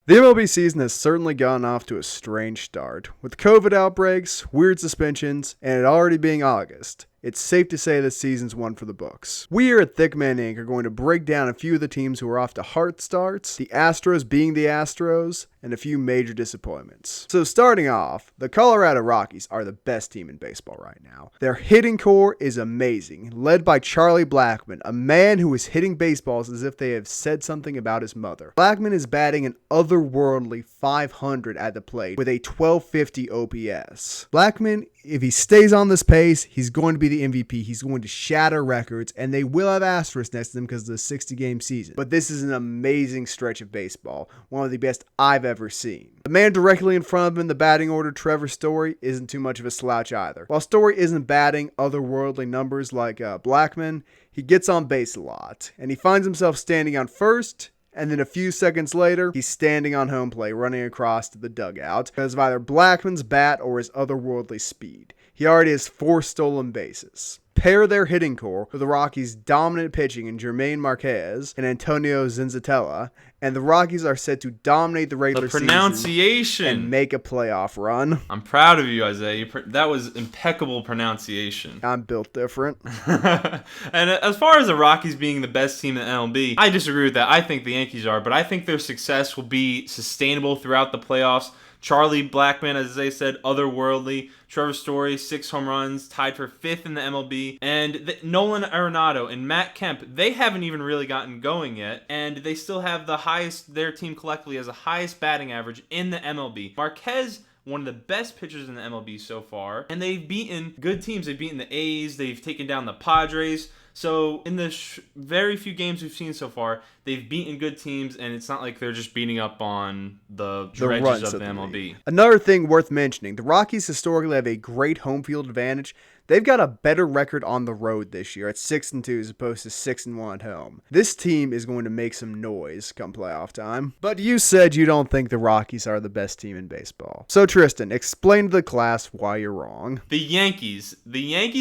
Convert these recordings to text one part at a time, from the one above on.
The MLB season has certainly gotten off to a strange start. With COVID outbreaks, weird suspensions, and it already being August, it's safe to say this season's one for the books. We here at Thickman Inc. are going to break down a few of the teams who are off to hard starts, the Astros being the Astros, and a few major disappointments. So starting off, the Colorado Rockies are the best team in baseball right now. Their hitting core is amazing, led by Charlie Blackmon, a man who is hitting baseballs as if they have said something about his mother. Blackmon is batting an otherworldly .500 at the plate with a 1250 OPS. Blackmon, if he stays on this pace, he's going to be the MVP. He's going to shatter records, and they will have asterisks next to them because of the 60-game season. But this is an amazing stretch of baseball, one of the best I've ever seen. The man directly in front of him in the batting order, Trevor Story, isn't too much of a slouch either. While Story isn't batting otherworldly numbers like Blackmon, he gets on base a lot, and he finds himself standing on first, and then a few seconds later, he's standing on home plate, running across to the dugout because of either Blackmon's bat or his otherworldly speed. He already has 4 stolen bases. Pair their hitting core with the Rockies' dominant pitching in Germain Marquez and Antonio Zenzatella, and the Rockies are set to dominate the regular season and make a playoff run. I'm proud of you, Isaiah. That was impeccable pronunciation. I'm built different. And as far as the Rockies being the best team in the MLB, I disagree with that. I think the Yankees are, but I think their success will be sustainable throughout the playoffs. Charlie Blackmon, as they said, otherworldly. Trevor Story, 6 home runs, tied for 5th in the MLB. And Nolan Arenado and Matt Kemp, they haven't even really gotten going yet. And they still have the highest, their team collectively has the highest batting average in the MLB. Marquez, one of the best pitchers in the MLB so far. And they've beaten good teams. They've beaten the A's. They've taken down the Padres. So in the very few games we've seen so far, they've beaten good teams, and it's not like they're just beating up on the dredges of the MLB. Another thing worth mentioning, the Rockies historically have a great home field advantage. They've got a better record on the road this year at 6-2 as opposed to 6-1 at home. This team is going to make some noise come playoff time. But you said you don't think the Rockies are the best team in baseball. So Tristan, explain to the class why you're wrong. The Yankees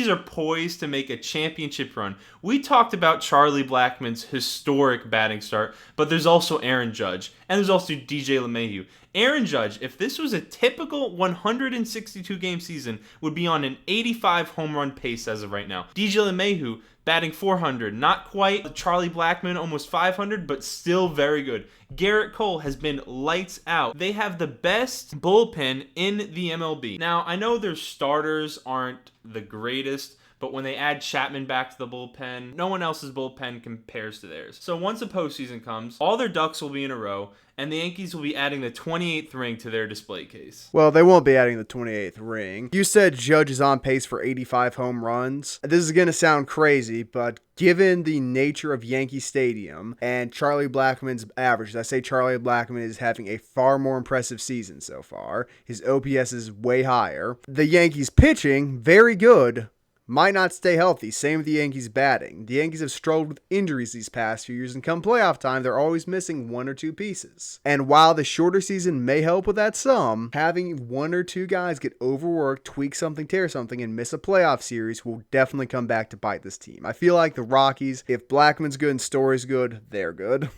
are poised to make a championship run. We talked about Charlie Blackmon's historic batting start, but there's also Aaron Judge, and there's also DJ LeMahieu. Aaron Judge, if this was a typical 162-game season, would be on an 85 home run pace as of right now. DJ LeMahieu batting 400, not quite Charlie Blackmon, almost 500, but still very good. Garrett Cole has been lights out. They have the best bullpen in the MLB. Now, I know their starters aren't the greatest, but when they add Chapman back to the bullpen, no one else's bullpen compares to theirs. So once the postseason comes, all their ducks will be in a row, and the Yankees will be adding the 28th ring to their display case. Well, they won't be adding the 28th ring. You said Judge is on pace for 85 home runs. This is going to sound crazy, but given the nature of Yankee Stadium and Charlie Blackmon's averages, I say Charlie Blackmon is having a far more impressive season so far. His OPS is way higher. The Yankees pitching, very good, might not stay healthy. Same with the Yankees batting. The Yankees have struggled with injuries these past few years, and come playoff time, they're always missing 1 or 2 pieces. And while the shorter season may help with that some, having 1 or 2 guys get overworked, tweak something, tear something, and miss a playoff series will definitely come back to bite this team. I feel like the Rockies, if Blackmon's good and Story's good, they're good.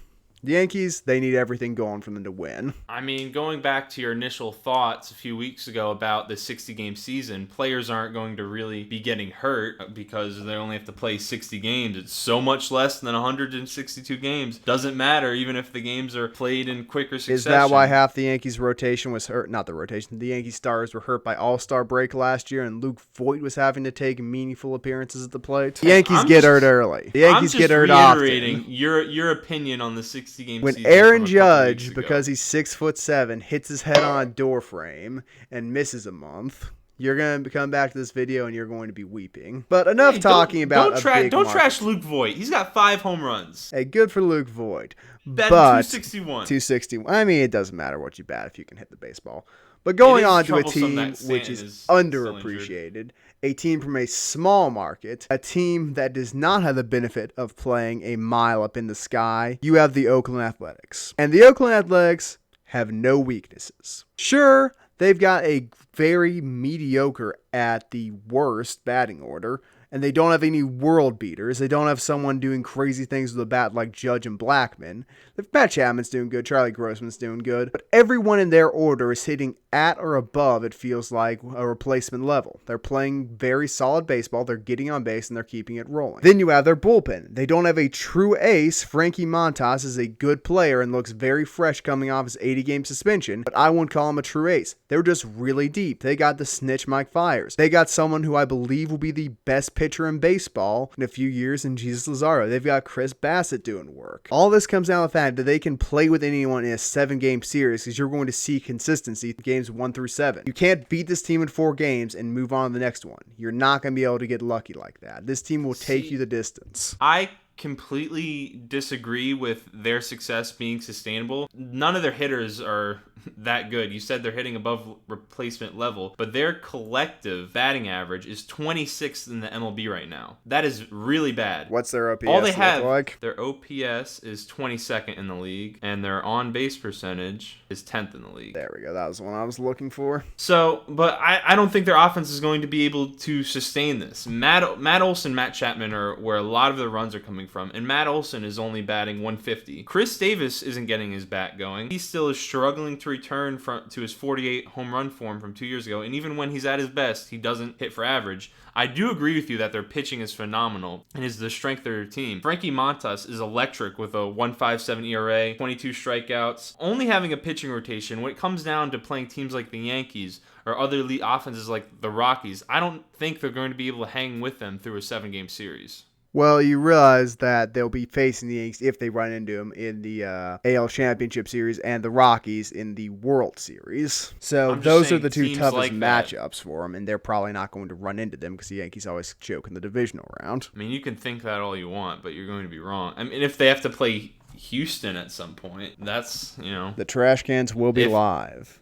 The Yankees, they need everything going for them to win. I mean, going back to your initial thoughts a few weeks ago about the 60-game season, players aren't going to really be getting hurt because they only have to play 60 games. It's so much less than 162 games. Doesn't matter even if the games are played in quicker succession. Is that why half the Yankees rotation was hurt? Not the rotation. The Yankee stars were hurt by All-Star break last year, and Luke Voit was having to take meaningful appearances at the plate. The Yankees get hurt early. The Yankees get hurt often. I'm just reiterating your opinion on the 60-game when season. Aaron Judge, because he's 6'7", hits his head on a door frame and misses a month, you're going to come back to this video and you're going to be weeping. But enough talking about Don't trash Luke Voit. He's got 5 home runs. Hey, good for Luke Voit. Batted 261. 261. I mean, it doesn't matter what you bat if you can hit the baseball. But going on to a team which is underappreciated, a team from a small market, a team that does not have the benefit of playing a mile up in the sky, you have the Oakland Athletics. And the Oakland Athletics have no weaknesses. Sure, they've got a very mediocre at the worst batting order And they don't have any world beaters. They don't have someone doing crazy things with a bat like Judge and Blackman. Matt Chapman's doing good. Charlie Grossman's doing good. But everyone in their order is hitting at or above, it feels like, a replacement level. They're playing very solid baseball. They're getting on base and they're keeping it rolling. Then you have their bullpen. They don't have a true ace. Frankie Montas is a good player and looks very fresh coming off his 80-game suspension, but I won't call him a true ace. They're just really deep. They got the snitch Mike Fiers. They got someone who I believe will be the best pitcher in baseball in a few years in Jesus Lazaro. They've got Chris Bassett doing work. All this comes down to the fact that they can play with anyone in a 7-game series because you're going to see consistency games 1 through 7. You can't beat this team in 4 games and move on to the next one. You're not going to be able to get lucky like that. This team will take you the distance. I completely disagree with their success being sustainable. None of their hitters are that good. You said they're hitting above replacement level, but their collective batting average is 26th in the MLB right now. That is really bad. What's their OPS All they have, like? Their OPS is 22nd in the league, and their on-base percentage is 10th in the league. There we go. That was the one I was looking for. So, but I don't think their offense is going to be able to sustain this. Matt Olson, Matt Chapman are where a lot of their runs are coming from, and Matt Olson is only batting 150. Chris Davis isn't getting his bat going. He still is struggling to return to his 48 home run form from 2 years ago, and even when he's at his best, he doesn't hit for average. I do agree with you that their pitching is phenomenal and is the strength of their team. Frankie Montas is electric with a 1.57 ERA, 22 strikeouts. Only having a pitching rotation, when it comes down to playing teams like the Yankees or other elite offenses like the Rockies, I don't think they're going to be able to hang with them through a 7-game series. Well, you realize that they'll be facing the Yankees if they run into them in the AL Championship Series and the Rockies in the World Series. So those are the two toughest matchups for them, and they're probably not going to run into them because the Yankees always choke in the divisional round. I mean, you can think that all you want, but you're going to be wrong. I mean, if they have to play Houston at some point, that's, the trash cans will be live.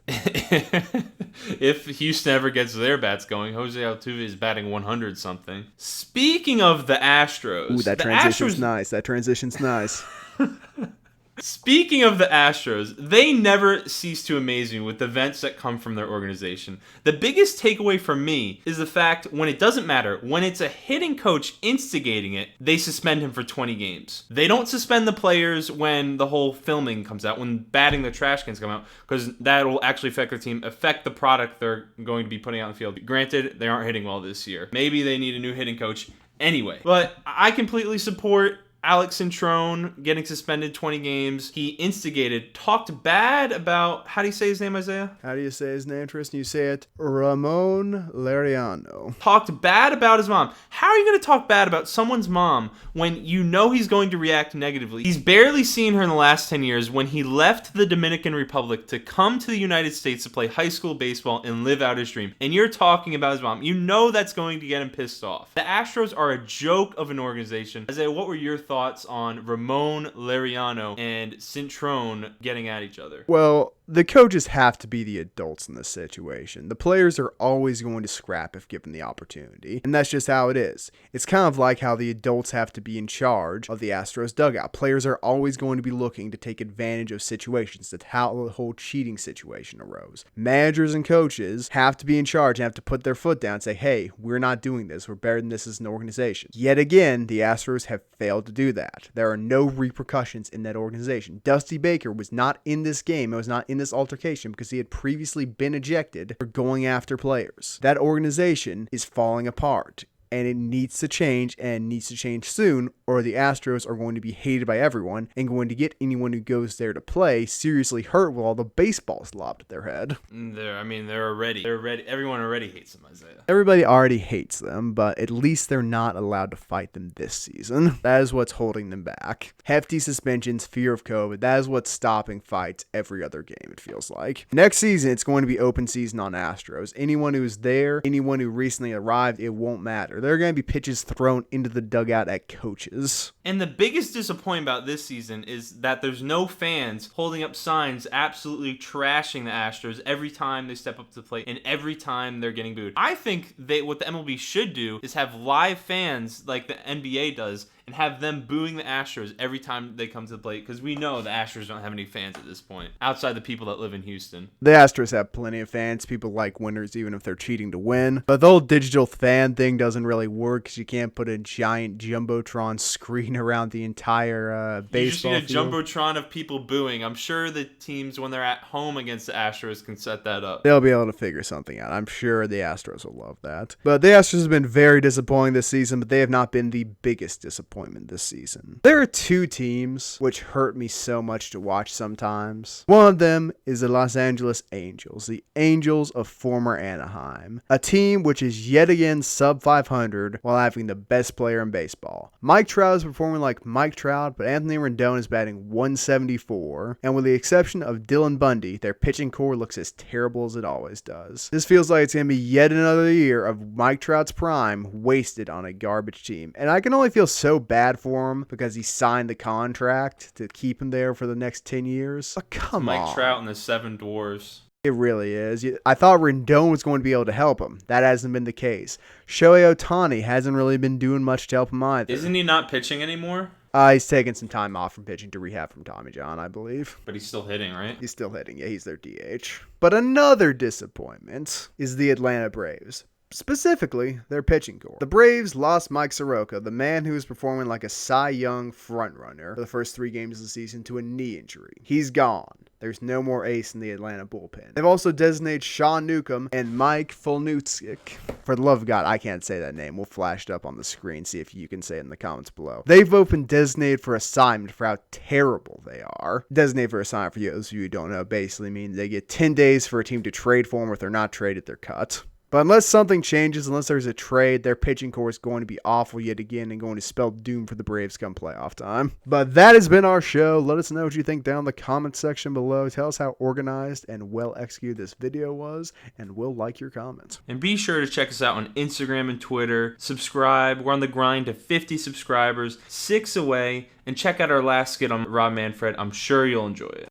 If Houston ever gets their bats going, Jose Altuve is batting 100 something. Speaking of the Astros, ooh, that transition's nice. That transition's nice. Speaking of the Astros, they never cease to amaze me with events that come from their organization. The biggest takeaway for me is the fact when it doesn't matter, when it's a hitting coach instigating it, they suspend him for 20 games. They don't suspend the players when the whole filming comes out, when batting the trash cans come out, because that will actually affect their team, affect the product they're going to be putting out in the field. Granted, they aren't hitting well this year. Maybe they need a new hitting coach anyway. But I completely support Alex Cintrone getting suspended 20 games. He talked bad about, how do you say his name, Isaiah? How do you say his name, Tristan? You say it Ramon Laureano. Talked bad about his mom. How are you going to talk bad about someone's mom when you know he's going to react negatively? He's barely seen her in the last 10 years when he left the Dominican Republic to come to the United States to play high school baseball and live out his dream. And you're talking about his mom. You know that's going to get him pissed off. The Astros are a joke of an organization. Isaiah, what were your thoughts on Ramon Laureano and Cintrone getting at each other? Well, the coaches have to be the adults in this situation. The players are always going to scrap if given the opportunity, and that's just how it is. It's kind of like how the adults have to be in charge of the Astros dugout. Players are always going to be looking to take advantage of situations. That's how the whole cheating situation arose. Managers and coaches have to be in charge and have to put their foot down and say, hey, we're not doing this. We're better than this as an organization. Yet again, the Astros have failed to do that. There are no repercussions in that organization. Dusty Baker was not in this game. It was not in this altercation because he had previously been ejected for going after players. That organization is falling apart. And it needs to change, and needs to change soon, or the Astros are going to be hated by everyone and going to get anyone who goes there to play seriously hurt with all the baseballs lobbed at their head. They're already. Everyone already hates them, Isaiah. Everybody already hates them, but at least they're not allowed to fight them this season. That is what's holding them back. Hefty suspensions, fear of COVID, that is what's stopping fights every other game, it feels like. Next season, it's going to be open season on Astros. Anyone who's there, anyone who recently arrived, it won't matter. There are going to be pitches thrown into the dugout at coaches. And the biggest disappointment about this season is that there's no fans holding up signs absolutely trashing the Astros every time they step up to the plate and every time they're getting booed. I think what the MLB should do is have live fans like the NBA does and have them booing the Astros every time they come to the plate, because we know the Astros don't have any fans at this point, outside the people that live in Houston. The Astros have plenty of fans. People like winners even if they're cheating to win. But the whole digital fan thing doesn't really work because you can't put a giant Jumbotron screen around the entire baseball You just need a field. Jumbotron of people booing. I'm sure the teams, when they're at home against the Astros, can set that up. They'll be able to figure something out. I'm sure the Astros will love that. But the Astros have been very disappointing this season, but they have not been the biggest disappointment this season. There are two teams which hurt me so much to watch sometimes. One of them is the Los Angeles Angels, the Angels of former Anaheim, a team which is yet again sub 500 while having the best player in baseball. Mike Trout is performing like Mike Trout, but Anthony Rendon is batting 174, and with the exception of Dylan Bundy, their pitching core looks as terrible as it always does. This feels like it's going to be yet another year of Mike Trout's prime wasted on a garbage team, and I can only feel so bad for him because he signed the contract to keep him there for the next 10 years. But come on. Mike Trout and the Seven Dwarfs. It really is. I thought Rendon was going to be able to help him. That hasn't been the case. Shohei Ohtani hasn't really been doing much to help him either. Isn't he not pitching anymore? He's taking some time off from pitching to rehab from Tommy John, I believe. But he's still hitting, right? He's still hitting. Yeah, he's their DH. But another disappointment is the Atlanta Braves. Specifically, their pitching core. The Braves lost Mike Soroka, the man who was performing like a Cy Young frontrunner for the first 3 games of the season, to a knee injury. He's gone. There's no more ace in the Atlanta bullpen. They've also designated Sean Newcomb and Mike Folnutzik. For the love of God, I can't say that name. We'll flash it up on the screen, see if you can say it in the comments below. They've both been designated for assignment for how terrible they are. Designated for assignment, for those of you who don't know, basically means they get 10 days for a team to trade for them. If they're not traded, they're cut. But unless something changes, unless there's a trade, their pitching core is going to be awful yet again and going to spell doom for the Braves come playoff time. But that has been our show. Let us know what you think down in the comment section below. Tell us how organized and well executed this video was, and we'll like your comments. And be sure to check us out on Instagram and Twitter. Subscribe. We're on the grind to 50 subscribers, 6 away. And check out our last skit on Rob Manfred. I'm sure you'll enjoy it.